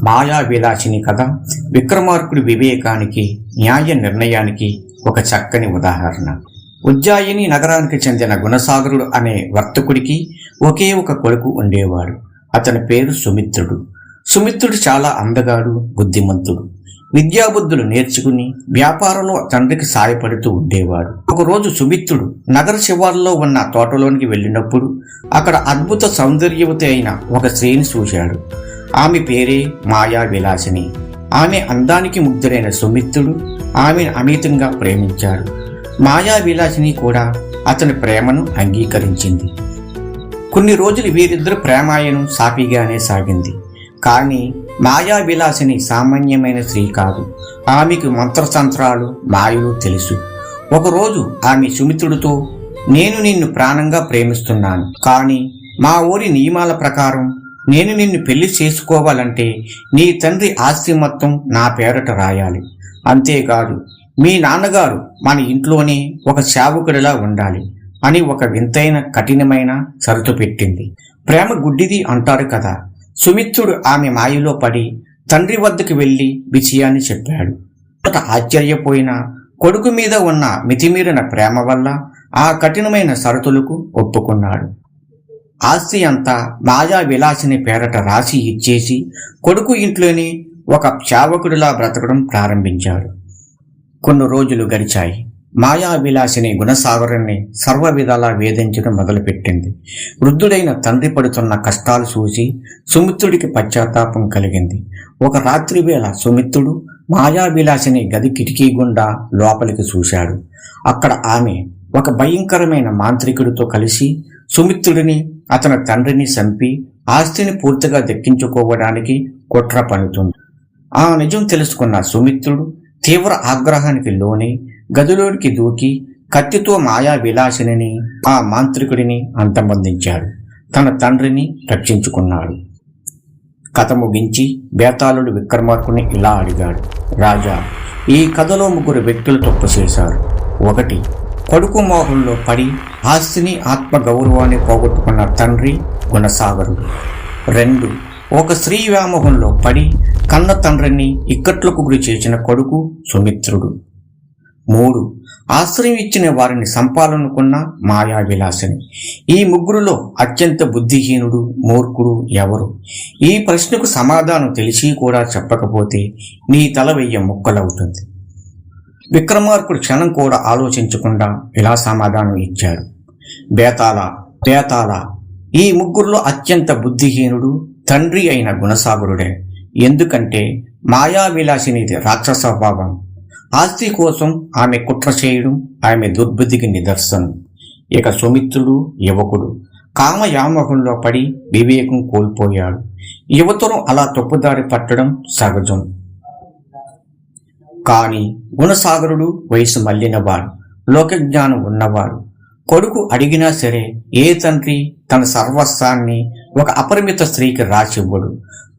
మాయా విలాసిని కథ విక్రమార్కుడి వివేకానికి, న్యాయ నిర్ణయానికి ఒక చక్కని ఉదాహరణ. ఉజ్జాయిని నగరానికి చెందిన గుణసాగరుడు అనే వర్తకుడికి ఒకే ఒక కొడుకు ఉండేవాడు. అతని పేరు సుమిత్రుడు. సుమిత్రుడు చాలా అందగాడు, బుద్ధిమంతుడు. విద్యాబుద్ధులు నేర్చుకుని వ్యాపారంలో తండ్రికి సాయపడుతూ ఉండేవాడు. ఒకరోజు సుమిత్రుడు నగర శివార్లో ఉన్న తోటలోనికి వెళ్ళినప్పుడు అక్కడ అద్భుత సౌందర్యవతి అయిన ఒక స్త్రీని చూశాడు. ఆమె పేరే మాయా విలాసిని. ఆమె అందానికి ముగ్ధుడైన సుమిత్రుడు ఆమెను అమితంగా ప్రేమించాడు. మాయా విలాసిని కూడా అతని ప్రేమను అంగీకరించింది. కొన్ని రోజులు వీరిద్దరు ప్రేమాయణం సాఫీగానే సాగింది. కానీ మాయా విలాసిని సామాన్యమైన స్త్రీ కాదు. ఆమెకు మంత్రతంత్రాలు, మాయలు తెలుసు. ఒకరోజు ఆమె సుమిత్రుడితో, నేను నిన్ను ప్రాణంగా ప్రేమిస్తున్నాను, కానీ మా ఊరి నియమాల ప్రకారం నేను నిన్ను పెళ్లి చేసుకోవాలంటే నీ తండ్రి ఆస్తి మొత్తం నా పేరట రాయాలి. అంతేకాదు మీ నాన్నగారు మన ఇంట్లోనే ఒక సేవకుడిలా ఉండాలి అని ఒక వింతైన కఠినమైన షరతు పెట్టింది. ప్రేమ గుడ్డిది అంటారు కదా. సుమిత్రుడు ఆమె మాయలో పడి తండ్రి వద్దకు వెళ్లి విషయాన్ని చెప్పాడు. ఆశ్చర్యపోయిన కొడుకు మీద ఉన్న మితిమీరిన ప్రేమ వల్ల ఆ కఠినమైన షరతులకు ఒప్పుకున్నాడు. ఆస్తి అంతా మాయా విలాసిని పేరట రాసి ఇచ్చేసి కొడుకు ఇంట్లోనే ఒక సేవకుడిలా బ్రతకడం ప్రారంభించాడు. కొన్ని రోజులు గడిచాయి. మాయా విలాసిని గుణసాగరుణ్ణి సర్వ విధాలా వేధించడం మొదలుపెట్టింది. వృద్ధుడైన తండ్రి పడుతున్న కష్టాలు చూసి సుమిత్రుడికి పశ్చాత్తాపం కలిగింది. ఒక రాత్రి వేళ సుమిత్రుడు మాయా విలాసిని గది కిటికీ గుండా లోపలికి చూశాడు. అక్కడ ఆమె ఒక భయంకరమైన మాంత్రికుడితో కలిసి సుమిత్రుడిని, అతని తండ్రిని చంపి ఆస్తిని పూర్తిగా దక్కించుకోవడానికి కుట్ర పన్నుతుంది. ఆ నిజం తెలుసుకున్న సుమిత్రుడు తీవ్ర ఆగ్రహానికి లోనై గదిలోనికి దూకి కత్తితో మాయా విలాసిని, ఆ మాంత్రికుడిని అంతమొందించాడు. తన తండ్రిని రక్షించుకున్నాడు. కథ ముగించి బేతాళుడు విక్రమార్కుని ఇలా అడిగాడు, రాజా, ఈ కథలో ముగ్గురు వ్యక్తులు తప్పు చేశారు. 1. కొడుకు మోహంలో పడి ఆస్తిని, ఆత్మ గౌరవాన్ని పోగొట్టుకున్న తండ్రి గుణసాగరుడు. 2. ఒక స్త్రీ వ్యామోహంలో పడి కన్న తండ్రిని ఇక్కట్లకు గురి చేసిన కొడుకు సుమిత్రుడు. 3. ఆశ్రయం ఇచ్చిన వారిని సంపాలనుకున్న మాయా విలాసిని. ఈ ముగ్గురులో అత్యంత బుద్ధిహీనుడు, మూర్ఖుడు ఎవరు? ఈ ప్రశ్నకు సమాధానం తెలిసి కూడా చెప్పకపోతే నీ తల 1000 ముక్కలవుతుంది. విక్రమార్కుడు క్షణం కూడా ఆలోచించకుండా ఇలా సమాధానం ఇచ్చాడు, బేతాళ, ఈ ముగ్గురులో అత్యంత బుద్ధిహీనుడు తండ్రి అయిన గుణసాగరుడే. ఎందుకంటే మాయా విలాసినిది రాక్షస స్వభావం. ఆస్తి కోసం ఆమె కుట్ర చేయడం ఆమె దుర్బుద్ధికి నిదర్శనం. ఇక సుమిత్రుడు యువకుడు. కామయామోహంలో పడి వివేకం కోల్పోయాడు. యువతరం అలా తప్పుదారి పట్టడం సహజం. కానీ గుణసాగరుడు వయసు మళ్లినవాడు, లోకజ్ఞానం ఉన్నవాడు. కొడుకు అడిగినా సరే ఏ తండ్రి తన సర్వస్వాన్ని ఒక అపరిమిత స్త్రీకి రాసివ్వడు.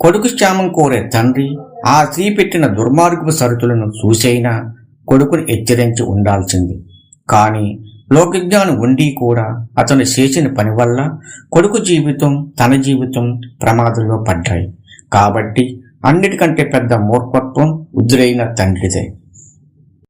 కొడుకు క్షేమం కోరే తండ్రి ఆ స్త్రీ పెట్టిన దుర్మార్గపు షరతులను చూసైనా కొడుకుని హెచ్చరించి ఉండాల్సింది. కానీ లోకజ్ఞానం ఉండి కూడా అతను చేసిన పని వల్ల కొడుకు జీవితం, తన జీవితం ప్రమాదంలో పడ్డాయి. కాబట్టి అన్నిటికంటే పెద్ద మూర్ఖత్వం వృద్ధుడైన తండ్రిదే.